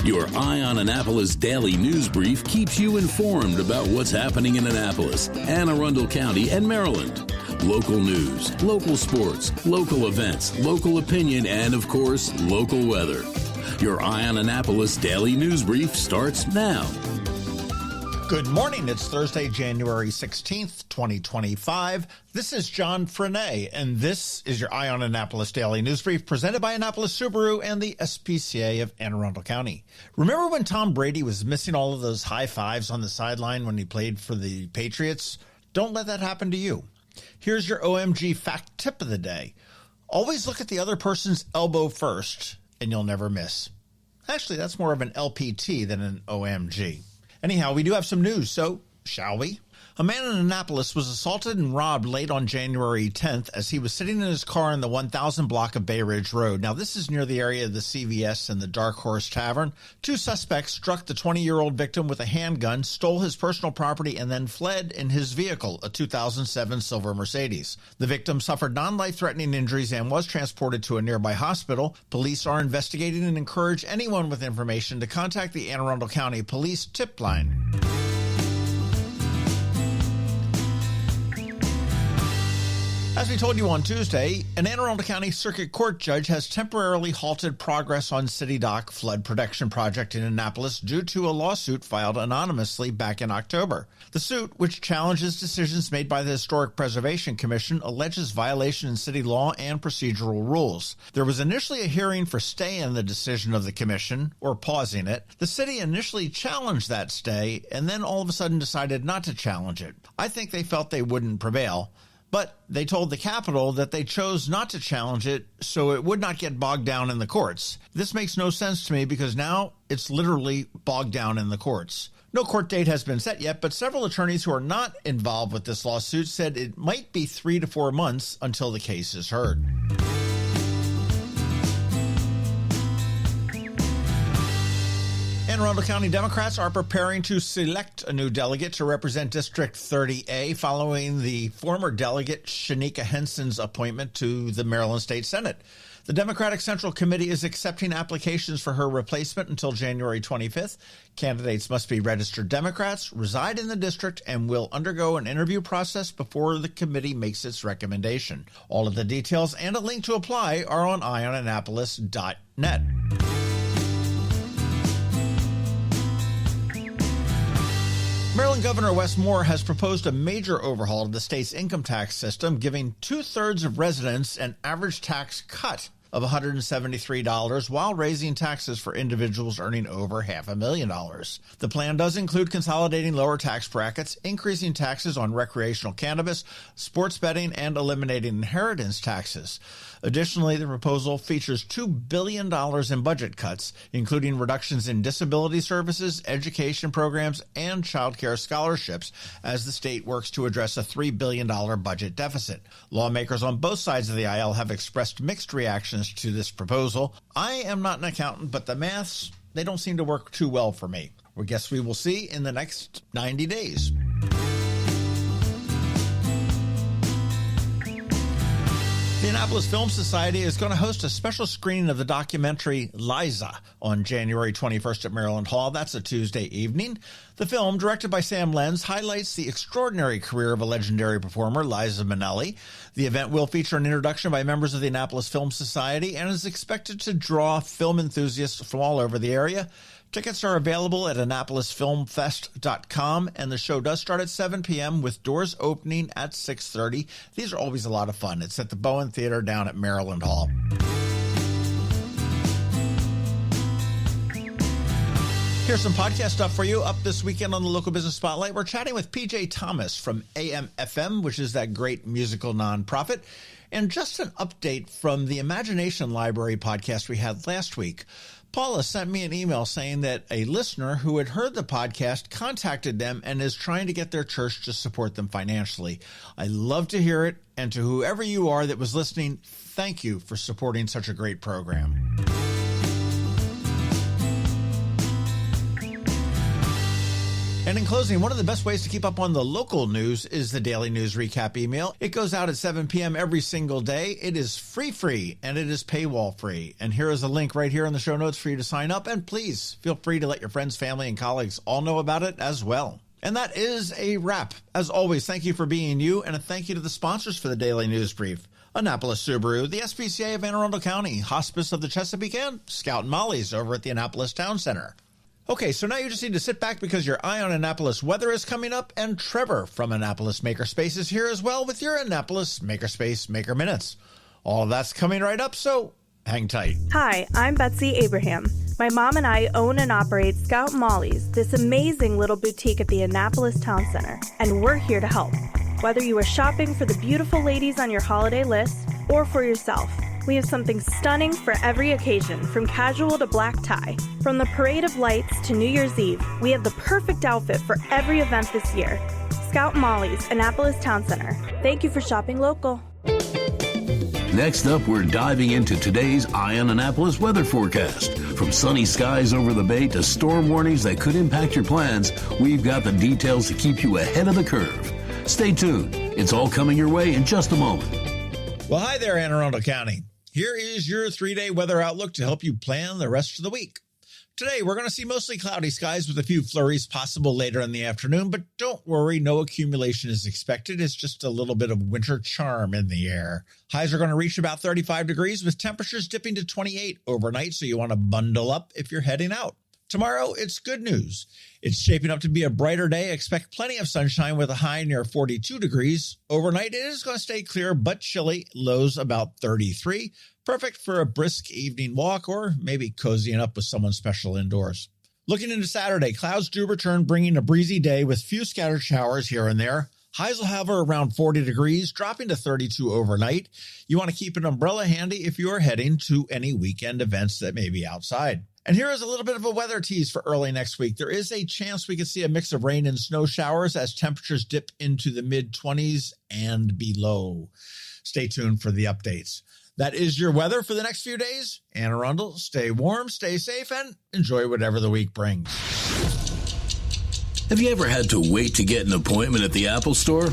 Your Eye on Annapolis daily news brief keeps you informed about what's happening in Annapolis, Anne Arundel County, and Maryland. Local news, local sports, local events, local opinion, and, of course, local weather. Your Eye on Annapolis daily news brief starts now. Good morning. It's Thursday, January 16th, 2025. This is John Frenaye, and this is your Eye on Annapolis Daily News Brief presented by Annapolis Subaru and the SPCA of Anne Arundel County. Remember when Tom Brady was missing all of those high fives on the sideline when he played for the Patriots? Don't let that happen to you. Here's your OMG fact tip of the day. Always look at the other person's elbow first, and you'll never miss. Actually, that's more of an LPT than an OMG. Anyhow, we do have some news, so shall we? A man in Annapolis was assaulted and robbed late on January 10th as he was sitting in his car in the 1000 block of Bay Ridge Road. Now, this is near the area of the CVS and the Dark Horse Tavern. Two suspects struck the 20-year-old victim with a handgun, stole his personal property, and then fled in his vehicle, a 2007 silver Mercedes. The victim suffered non-life-threatening injuries and was transported to a nearby hospital. Police are investigating and encourage anyone with information to contact the Anne Arundel County Police tip line. As we told you on Tuesday, an Anne Arundel County Circuit Court judge has temporarily halted progress on City Dock Flood Protection Project in Annapolis due to a lawsuit filed anonymously back in October. The suit, which challenges decisions made by the Historic Preservation Commission, alleges violation in city law and procedural rules. There was initially a hearing for stay in the decision of the commission, or pausing it. The city initially challenged that stay, and then all of a sudden decided not to challenge it. I think they felt they wouldn't prevail. But they told the Capitol that they chose not to challenge it so it would not get bogged down in the courts. This makes no sense to me because now it's literally bogged down in the courts. No court date has been set yet, but several attorneys who are not involved with this lawsuit said it might be 3 to 4 months until the case is heard. Anne Arundel County Democrats are preparing to select a new delegate to represent District 30A following the former delegate Shanika Henson's appointment to the Maryland State Senate. The Democratic Central Committee is accepting applications for her replacement until January 25th. Candidates must be registered Democrats, reside in the district, and will undergo an interview process before the committee makes its recommendation. All of the details and a link to apply are on eyeonannapolis.net. Maryland Governor Wes Moore has proposed a major overhaul of the state's income tax system, giving two-thirds of residents an average tax cut of $173 while raising taxes for individuals earning over $500,000. The plan does include consolidating lower tax brackets, increasing taxes on recreational cannabis, sports betting, and eliminating inheritance taxes. Additionally, the proposal features $2 billion in budget cuts, including reductions in disability services, education programs, and child care scholarships, as the state works to address a $3 billion budget deficit. Lawmakers on both sides of the aisle have expressed mixed reactions to this proposal. I am not an accountant, but the maths, they don't seem to work too well for me. I guess we will see in the next 90 days. The Annapolis Film Society is going to host a special screening of the documentary Liza on January 21st at Maryland Hall. That's a Tuesday evening. The film, directed by Sam Lenz, highlights the extraordinary career of a legendary performer, Liza Minnelli. The event will feature an introduction by members of the Annapolis Film Society and is expected to draw film enthusiasts from all over the area. Tickets are available at AnnapolisFilmFest.com, and the show does start at 7 p.m. with doors opening at 6:30. These are always a lot of fun. It's at the Bowen Theater down at Maryland Hall. Here's some podcast stuff for you. Up this weekend on the Local Business Spotlight, we're chatting with PJ Thomas from AM/FM, which is that great musical nonprofit. And just an update from the Imagination Library podcast we had last week. Paula sent me an email saying that a listener who had heard the podcast contacted them and is trying to get their church to support them financially. I love to hear it, and to whoever you are that was listening, thank you for supporting such a great program. And in closing, one of the best ways to keep up on the local news is the Daily News Recap email. It goes out at 7 p.m. every single day. It is free, and it is paywall free. And here is a link right here in the show notes for you to sign up. And please feel free to let your friends, family, and colleagues all know about it as well. And that is a wrap. As always, thank you for being you, and a thank you to the sponsors for the Daily News Brief. Annapolis Subaru, the SPCA of Anne Arundel County, Hospice of the Chesapeake, and Scout and Molly's over at the Annapolis Town Center. Okay, so now you just need to sit back because your Eye on Annapolis weather is coming up, and Trevor from Annapolis Makerspace is here as well with your Annapolis Makerspace Maker Minutes. All of that's coming right up, so hang tight. Hi, I'm Betsy Abraham. My mom and I own and operate Scout and Molly's, this amazing little boutique at the Annapolis Town Center, and we're here to help. Whether you are shopping for the beautiful ladies on your holiday list or for yourself, we have something stunning for every occasion, from casual to black tie. From the Parade of Lights to New Year's Eve, we have the perfect outfit for every event this year. Scout Molly's, Annapolis Town Center. Thank you for shopping local. Next up, we're diving into today's Eye on Annapolis weather forecast. From sunny skies over the bay to storm warnings that could impact your plans, we've got the details to keep you ahead of the curve. Stay tuned. It's all coming your way in just a moment. Well, hi there, Anne Arundel County. Here is your 3-day weather outlook to help you plan the rest of the week. Today, we're going to see mostly cloudy skies with a few flurries possible later in the afternoon, but don't worry, no accumulation is expected. It's just a little bit of winter charm in the air. Highs are going to reach about 35 degrees with temperatures dipping to 28 overnight, so you want to bundle up if you're heading out. Tomorrow, it's good news. It's shaping up to be a brighter day. Expect plenty of sunshine with a high near 42 degrees. Overnight, it is going to stay clear but chilly, lows about 33. Perfect for a brisk evening walk or maybe cozying up with someone special indoors. Looking into Saturday, clouds do return, bringing a breezy day with few scattered showers here and there. Highs will hover around 40 degrees, dropping to 32 overnight. You want to keep an umbrella handy if you are heading to any weekend events that may be outside. And here is a little bit of a weather tease for early next week. There is a chance we could see a mix of rain and snow showers as temperatures dip into the mid-20s and below. Stay tuned for the updates. That is your weather for the next few days. Anne Arundel, stay warm, stay safe, and enjoy whatever the week brings. Have you ever had to wait to get an appointment at the Apple Store?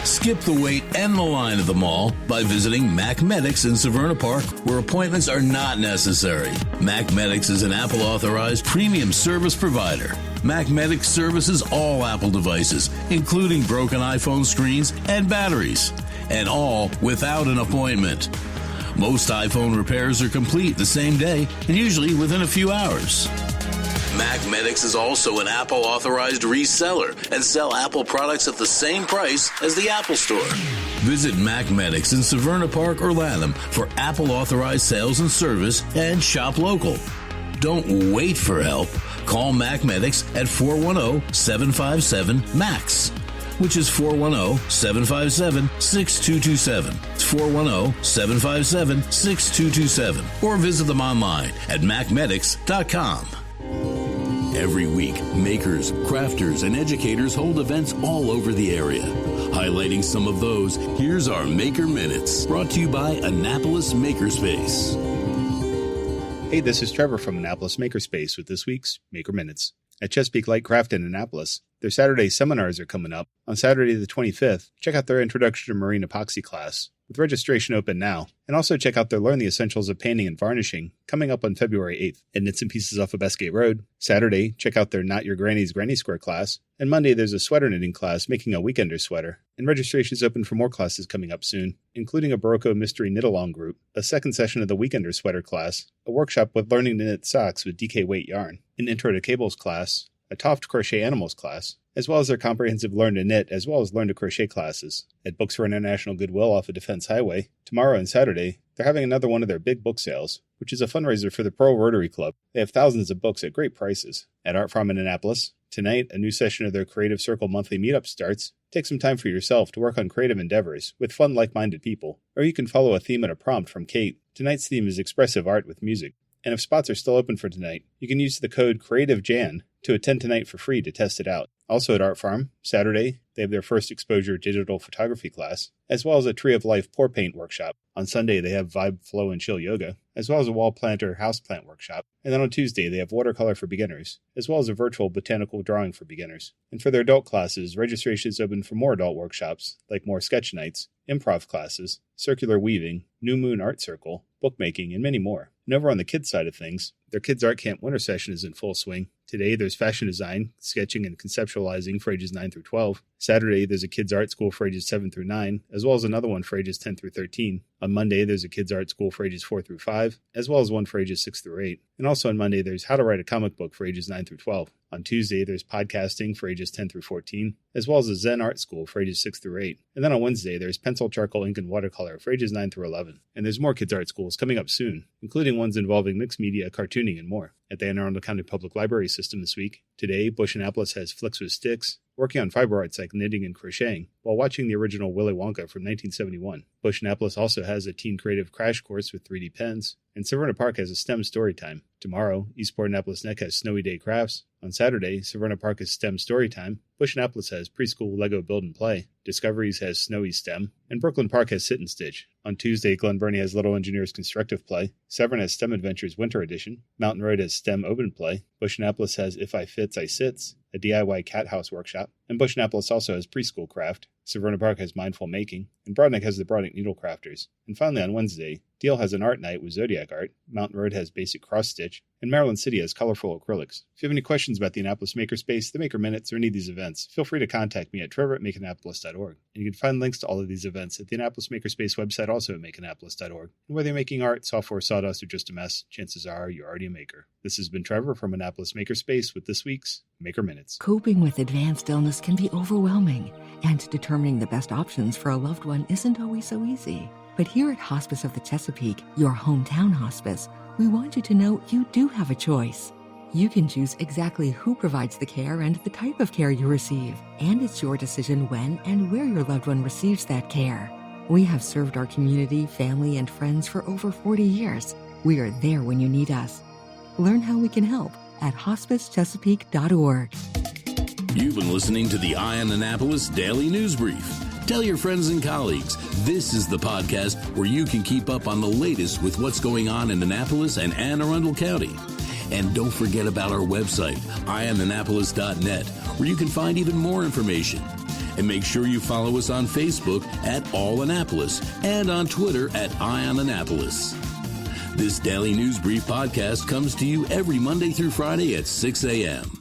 Skip the wait and the line at the mall by visiting Mac Medics in Severna Park, where appointments are not necessary. Mac Medics is an Apple-authorized premium service provider. Mac Medics services all Apple devices, including broken iPhone screens and batteries, and all without an appointment. Most iPhone repairs are complete the same day and usually within a few hours. Mac Medics is also an Apple-authorized reseller and sell Apple products at the same price as the Apple Store. Visit Mac Medics in Severna Park or Lanham for Apple-authorized sales and service and shop local. Don't wait for help. Call Mac Medics at 410-757-MAX, which is 410-757-6227. It's 410-757-6227. Or visit them online at macmedics.com. Every week, makers, crafters, and educators hold events all over the area. Highlighting some of those, here's our Maker Minutes, brought to you by Annapolis Makerspace. Hey, this is Trevor from Annapolis Makerspace with this week's Maker Minutes. At Chesapeake Light Craft in Annapolis, their Saturday seminars are coming up. On Saturday the 25th, check out their Introduction to Marine Epoxy class, with registration open now. And also check out their Learn the Essentials of Painting and Varnishing, coming up on February 8th at Knits and Pieces off of Bestgate Road. Saturday, check out their Not Your Granny's Granny Square class. And Monday, there's a sweater knitting class, making a weekender sweater. And registration is open for more classes coming up soon, including a Barocco Mystery Knit-Along group, a second session of the weekender sweater class, a workshop with learning to knit socks with DK Weight yarn, an Intro to Cables class, a Toft Crochet Animals class, as well as their comprehensive Learn to Knit as well as Learn to Crochet classes. At Books for International Goodwill off of Defense Highway, tomorrow and Saturday, they're having another one of their big book sales, which is a fundraiser for the Pearl Rotary Club. They have thousands of books at great prices. At Art Farm in Annapolis, tonight, a new session of their Creative Circle monthly meetup starts. Take some time for yourself to work on creative endeavors with fun, like-minded people. Or you can follow a theme and a prompt from Kate. Tonight's theme is expressive art with music. And if spots are still open for tonight, you can use the code CreativeJan to attend tonight for free to test it out. Also at Art Farm, Saturday, they have their first exposure digital photography class, as well as a Tree of Life pour paint workshop. On Sunday, they have Vibe, Flow, and Chill Yoga. as well as a wall planter houseplant workshop. And then on Tuesday, they have watercolor for beginners, as well as a virtual botanical drawing for beginners. And for their adult classes, registration is open for more adult workshops, like more sketch nights, improv classes, circular weaving, New Moon Art Circle, bookmaking, and many more. And over on the kids' side of things, their Kids Art Camp winter session is in full swing. Today, there's fashion design, sketching, and conceptualizing for ages 9 through 12. Saturday, there's a kids' art school for ages 7 through 9, as well as another one for ages 10 through 13. On Monday, there's a kids' art school for ages 4 through 5, as well as one for ages 6 through 8. And also on Monday, there's how to write a comic book for ages 9 through 12. On Tuesday, there's podcasting for ages 10 through 14, as well as a Zen art school for ages 6 through 8. And then on Wednesday, there's pencil, charcoal, ink, and watercolor for ages 9 through 11. And there's more kids' art schools coming up soon, including ones involving mixed media, cartooning, and more. At the Anne Arundel County Public Library System this week, today, Bush Annapolis has Flicks with Sticks, working on fiber arts like knitting and crocheting, while watching the original Willy Wonka from 1971. Bush Annapolis also has a teen creative crash course with 3D pens, and Severna Park has a STEM story time. Tomorrow, Eastport Annapolis Neck has Snowy Day Crafts. On Saturday, Severna Park has STEM story time. Bush Annapolis has preschool Lego build and play. Discoveries has Snowy STEM, and Brooklyn Park has Sit and Stitch. On Tuesday, Glen Burnie has Little Engineers Constructive Play. Severn has STEM Adventures Winter Edition. Mountain Road has STEM Open Play. Bush Annapolis has If I Fits, I Sits, a DIY cat house workshop. And Bush Annapolis also has Preschool Craft. Severna Park has Mindful Making. And Broadneck has the Broadneck Needle Crafters. And finally on Wednesday, Deal has an art night with Zodiac art. Mountain Road has Basic Cross Stitch. And Maryland City has Colorful Acrylics. If you have any questions about the Annapolis Makerspace, the Maker Minutes, or any of these events, feel free to contact me at trevor@makeannapolis.org. And you can find links to all of these events at the Annapolis Makerspace website, also at makeannapolis.org. And whether you're making art, software, sawdust, or just a mess, chances are you're already a maker. This has been Trevor from Annapolis Makerspace with this week's Maker Minutes. Coping with advanced illness can be overwhelming, and determining the best options for a loved one isn't always so easy. But here at Hospice of the Chesapeake, your hometown hospice, we want you to know you do have a choice. You can choose exactly who provides the care and the type of care you receive, and it's your decision when and where your loved one receives that care. We have served our community, family, and friends for over 40 years. We are there when you need us. Learn how we can help at hospicechesapeake.org. You've been listening to the Eye on Annapolis Daily News Brief. Tell your friends and colleagues, this is the podcast where you can keep up on the latest with what's going on in Annapolis and Anne Arundel County. And don't forget about our website, eyeonannapolis.net, where you can find even more information. And make sure you follow us on Facebook at All Annapolis and on Twitter at Eye on Annapolis. This Daily News Brief podcast comes to you every Monday through Friday at 6 a.m.